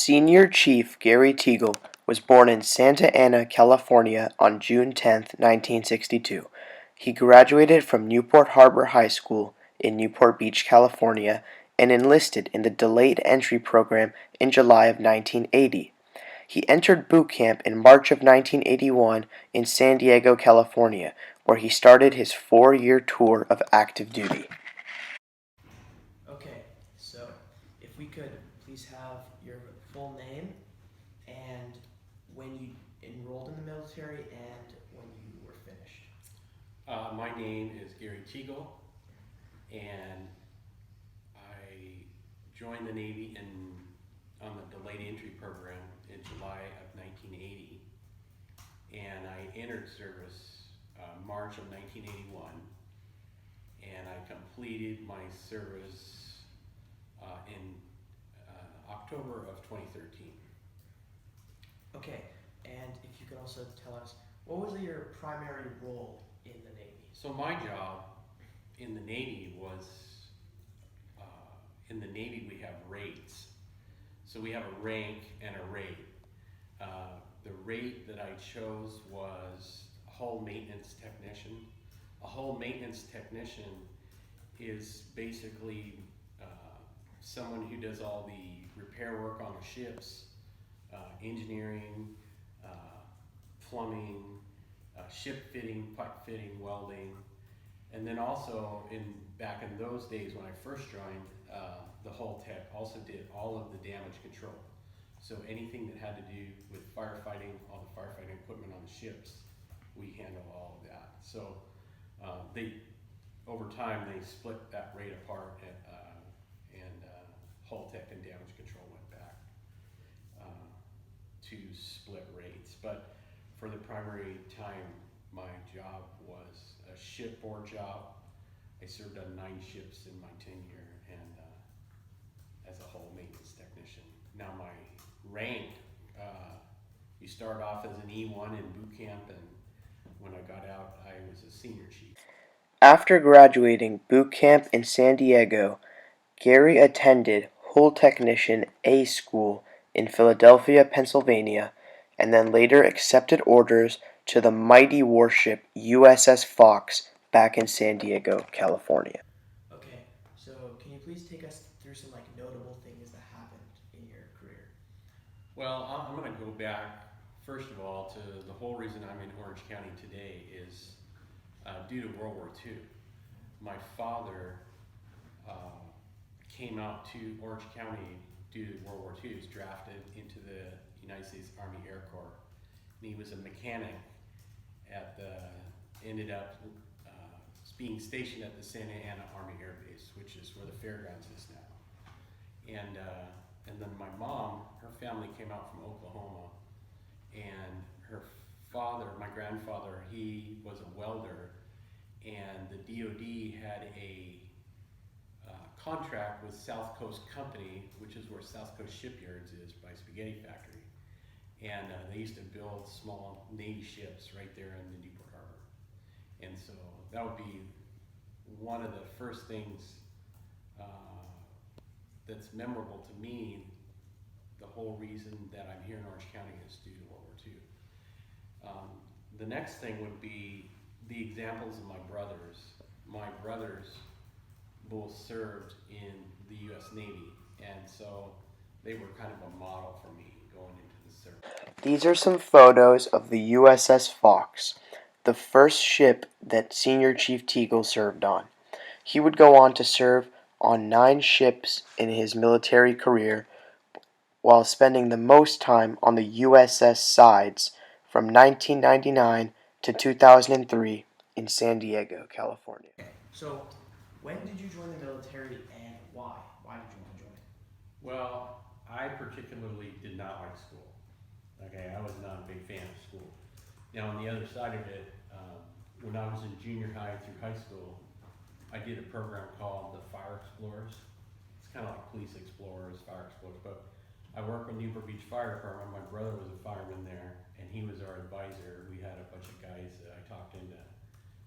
Senior Chief Gary Teagle was born in Santa Ana, California on June 10, 1962. He graduated from Newport Harbor High School in Newport Beach, California, and enlisted in the Delayed Entry Program in July of 1980. He entered boot camp in March of 1981 in San Diego, California, where he started his 4-year tour of active duty. Okay, so if we could please have your full name and when you enrolled in the military and when you were finished. My name is Gary Teagle, and I joined the Navy on the delayed entry program in July of 1980, and I entered service March of 1981, and I completed my service in October of 2013. Okay, and if you could also tell us, what was your primary role in the Navy? So my job in the Navy was, in the Navy we have rates. So we have a rank and a rate. The rate that I chose was hull maintenance technician. A hull maintenance technician is basically someone who does all the repair work on the ships, engineering, uh, plumbing, ship fitting, pipe fitting, welding, and then also back in those days when I first joined, the hull tech also did all of the damage control. So anything that had to do with firefighting, all the firefighting equipment on the ships, we handle all of that. So they, over time, they split that rate apart, and hull tech and damage control went back to split rates. But for the primary time, my job was a shipboard job. I served on 9 ships in my tenure, and as a hull maintenance technician. Now my rank, you start off as an E1 in boot camp, and when I got out, I was a senior chief. After graduating boot camp in San Diego, Gary attended Hull Technician A School in Philadelphia, Pennsylvania, and then later accepted orders to the mighty warship USS Fox back in San Diego, California. Okay, so can you please take us through some notable things that happened in your career? Well, I'm going to go back, first of all, to the whole reason I'm in Orange County today is due to World War II. My father uh, came out to Orange County due to World War II. He was drafted into the United States Army Air Corps. And he was a mechanic ended up being stationed at the Santa Ana Army Air Base, which is where the fairgrounds is now. And then my mom, her family came out from Oklahoma, and her father, my grandfather, he was a welder, and the DOD had a contract with South Coast Company, which is where South Coast Shipyards is by Spaghetti Factory. And they used to build small Navy ships right there in the Newport Harbor. And so that would be one of the first things that's memorable to me. The whole reason that I'm here in Orange County is due to World War II. The next thing would be the examples of my brothers. My brothers both served in the U.S. Navy, and so they were kind of a model for me going into the service. These are some photos of the USS Fox, the first ship that Senior Chief Teagle served on. He would go on to serve on 9 ships in his military career, while spending the most time on the USS Sides from 1999 to 2003 in San Diego, California. Okay, so when did you join the military and why? Why did you want to join? Well, I particularly did not like school. Okay, I was not a big fan of school. Now, on the other side of it, when I was in junior high through high school, I did a program called the Fire Explorers. It's kind of like police explorers, fire explorers, but I worked with Newport Beach Fire Department. My brother was a fireman there, and he was our advisor. We had a bunch of guys that I talked into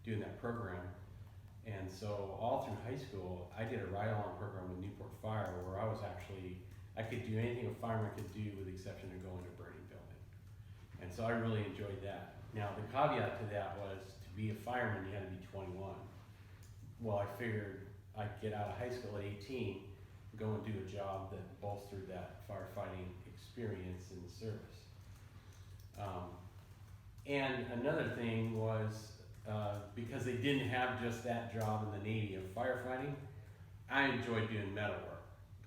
doing that program. And so all through high school, I did a ride-along program with Newport Fire where I I could do anything a fireman could do with the exception of go in a burning building. And so I really enjoyed that. Now, the caveat to that was to be a fireman, you had to be 21. Well, I figured I'd get out of high school at 18, go and do a job that bolstered that firefighting experience in the service. And another thing was, because they didn't have just that job in the Navy of firefighting, I enjoyed doing metal work.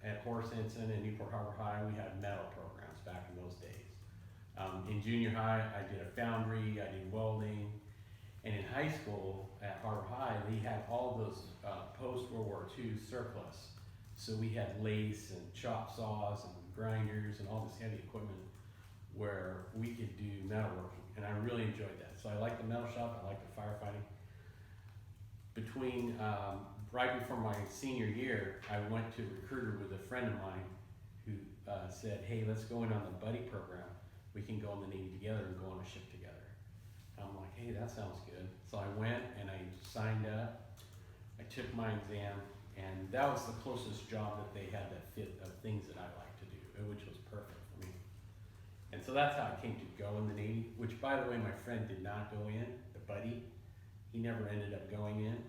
At Horace Ensign and Newport Harbor High, we had metal programs back in those days. In junior high, I did a foundry, I did welding, and in high school at Harbor High, they had all those post-World War II surplus. So we had lace and chop saws and grinders and all this heavy equipment where we could do metalworking, and I really enjoyed that. So I liked the metal shop, I liked the firefighting. Right before my senior year, I went to a recruiter with a friend of mine who said, hey, let's go in on the buddy program. We can go in the Navy together and go on a ship together. And I'm like, hey, that sounds good. So I went and I signed up. I took my exam, and that was the closest job that they had that fit of things that I like to do, which was perfect for me. And so that's how I came to go in the Navy, which, by the way, my friend did not go in, the buddy. He never ended up going in.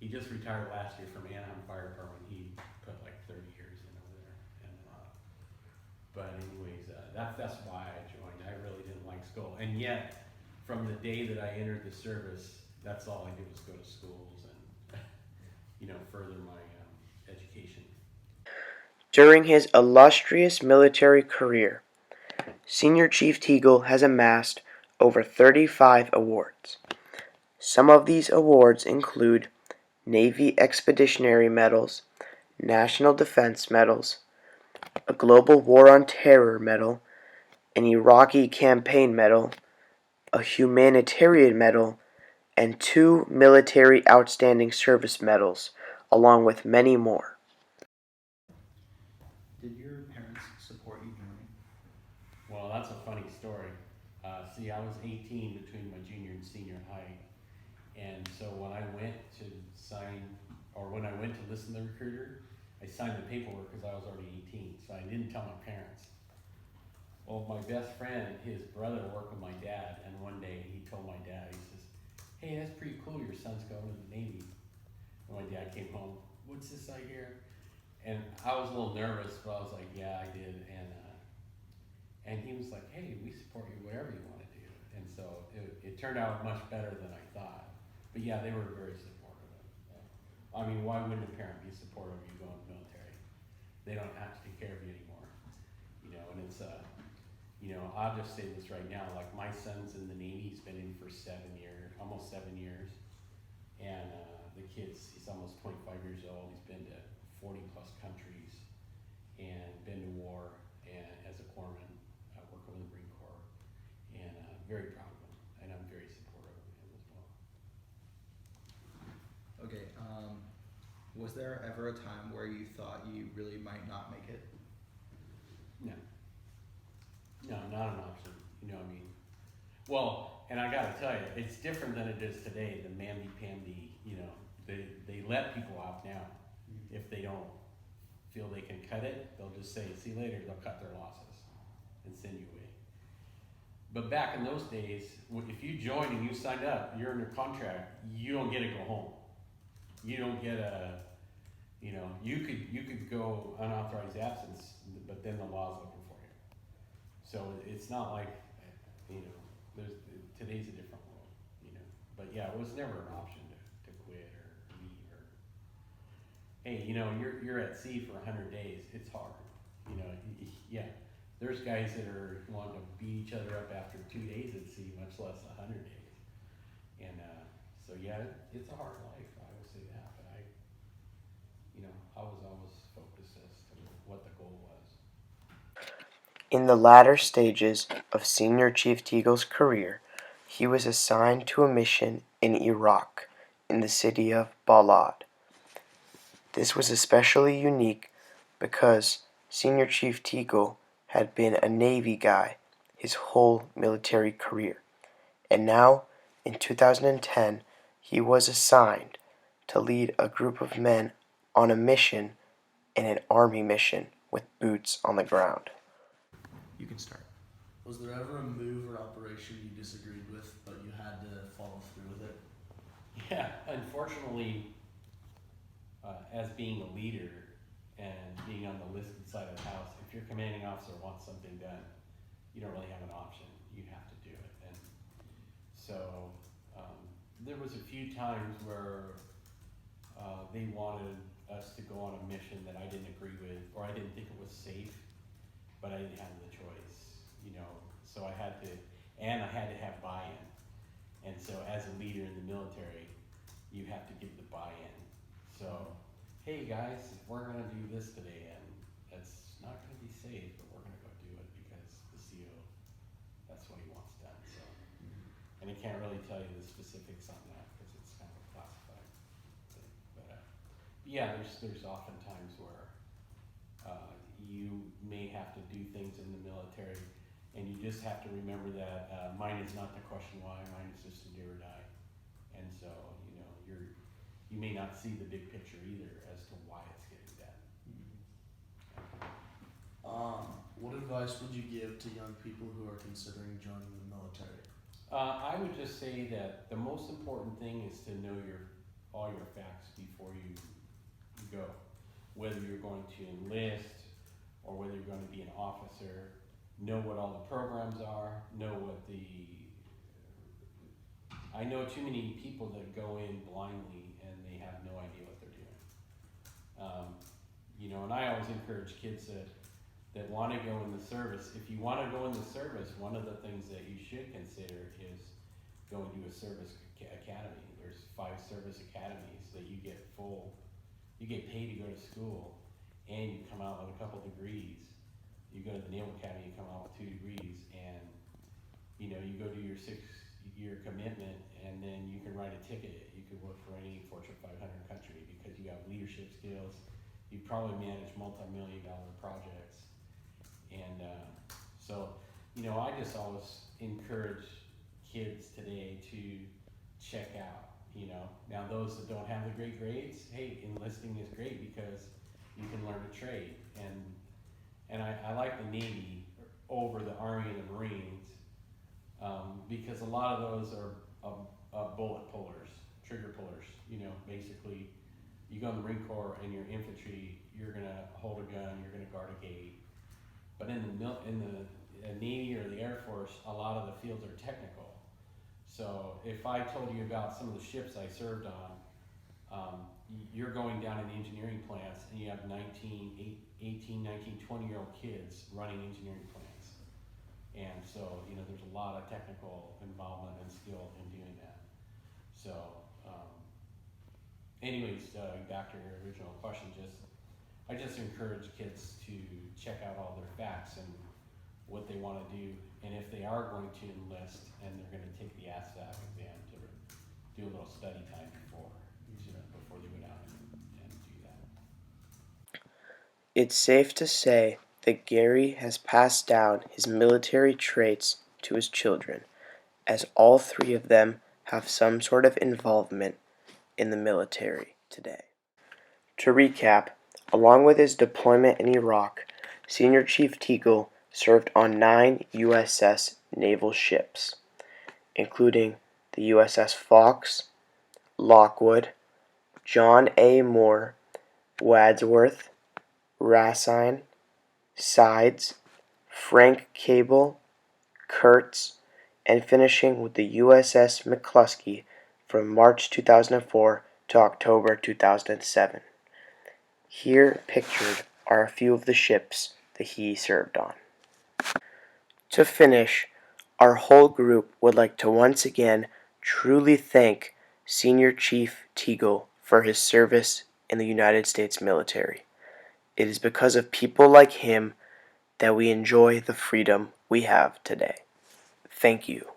He just retired last year from Anaheim Fire Department. He put like 30 years in over there. But anyways, that's why I joined. I really didn't like school. And yet, from the day that I entered the service, that's all I did was go to schools and, further my education. During his illustrious military career, Senior Chief Teagle has amassed over 35 awards. Some of these awards include Navy Expeditionary Medals, National Defense Medals, a Global War on Terror Medal, an Iraqi Campaign Medal, a Humanitarian Medal, and 2 Military Outstanding Service Medals, along with many more. Did your parents support you joining? Well, that's a funny story. I was 18 between my junior and senior high. And so when I went to listen to the recruiter, I signed the paperwork because I was already 18. So I didn't tell my parents. Well, my best friend, his brother worked with my dad. And one day he told my dad, he says, hey, that's pretty cool. Your son's going to the Navy. And my dad came home, what's this I hear? And I was a little nervous, but I was like, yeah, I did. And he was like, hey, we support you, whatever you want to do. And so it turned out much better than I thought. But yeah, they were very supportive. I mean, why wouldn't a parent be supportive of you going to the military? They don't have to take care of you anymore. And it's, I'll just say this right now, like my son's in the Navy, he's been in for 7 years, almost 7 years. And the kid's, he's almost 25 years old, he's been to 40 plus countries and been to war and as a corpsman, working with the Marine Corps, and very proud of him, and I'm very supportive of him as well. Okay, was there ever a time where you thought you really might not make it? No, not an option, Well, and I gotta tell you, it's different than it is today, the mamby-pamby, they let people off now. If they don't feel they can cut it, they'll just say, see you later, they'll cut their losses and send you away. But back in those days, if you joined and you signed up, you're under contract, you don't get to go home. You don't get you could go unauthorized absence, but then the law's looking for you. So it's not like, today's a different world, But yeah, it was never an option to quit or leave or, hey, you're at sea for 100 days, it's hard, yeah. There's guys that are wanting to beat each other up after 2 days at sea, much less 100 days. And so yeah, it's a hard life, I will say that, but I was always focused as to what the goal was. In the latter stages of Senior Chief Teagle's career, he was assigned to a mission in Iraq, in the city of Balad. This was especially unique because Senior Chief Teagle had been a Navy guy his whole military career, and now, in 2010, he was assigned to lead a group of men on a mission in an Army mission with boots on the ground. You can start. Was there ever a move or operation you disagreed with, but you had to follow through with it? Yeah, unfortunately, as being a leader and being on the listed side of the house, if your commanding officer wants something done, you don't really have an option. You have to do it. And so there was a few times where they wanted us to go on a mission that I didn't agree with, or I didn't think it was safe, but I didn't have the choice, you know. So I had to have buy-in. And so as a leader in the military, you have to give the buy-in. So, hey guys, we're gonna do this today, and it's not gonna be safe, but we're gonna go do it because the CO, that's what he wants done, so. And I can't really tell you the specifics on that, because it's kind of a classified thing, but, yeah, there's often times where, you may have to do things in the military, and you just have to remember that, mine is not the question why, mine is just to do or die. And so, you know, you may not see the big picture either as to why it's getting done. What advice would you give to young people who are considering joining the military? I would just say that the most important thing is to know all your facts before you go. Whether you're going to enlist or whether you're going to be an officer, know what all the programs are, know what I know too many people that go in blindly and they have no idea what they're doing. You know, and I always encourage kids that want to go in the service. If you want to go in the service, one of the things that you should consider is going to a service academy. There's 5 service academies that you get paid to go to school, and you come out with a couple degrees. You go to the Naval Academy, you come out with 2 degrees, and you know, you go do your 6-year commitment, and then you can write a ticket. You can work for any Fortune 500 country because you have leadership skills. You probably manage multi-million-dollar projects. And so, you know, I just always encourage kids today to check out, you know. Now those that don't have the great grades, hey, enlisting is great because you can learn a trade. And I like the Navy over the Army and the Marines because a lot of those are bullet pullers, trigger pullers. You know, basically, you go in the Marine Corps and you're infantry, you're gonna hold a gun, you're gonna guard a gate. But in the Navy or the Air Force, a lot of the fields are technical. So if I told you about some of the ships I served on, you're going down in the engineering plants and you have 18, 19, 20-year-old kids running engineering plants. And so, you know, there's a lot of technical involvement and skill in doing that. So, anyways, back to your original question, I just encourage kids to check out all their facts and what they want to do, and if they are going to enlist and they're going to take the ASVAB exam, to do a little study time before they go down and do that. It's safe to say that Gary has passed down his military traits to his children, as all 3 of them have some sort of involvement in the military today. To recap, along with his deployment in Iraq, Senior Chief Teagle served on 9 USS naval ships, including the USS Fox, Lockwood, John A. Moore, Wadsworth, Racine, Sides, Frank Cable, Kurtz, and finishing with the USS McCluskey from March 2004 to October 2007. Here pictured are a few of the ships that he served on. To finish, our whole group would like to once again truly thank Senior Chief Teagle for his service in the United States military. It is because of people like him that we enjoy the freedom we have today. Thank you.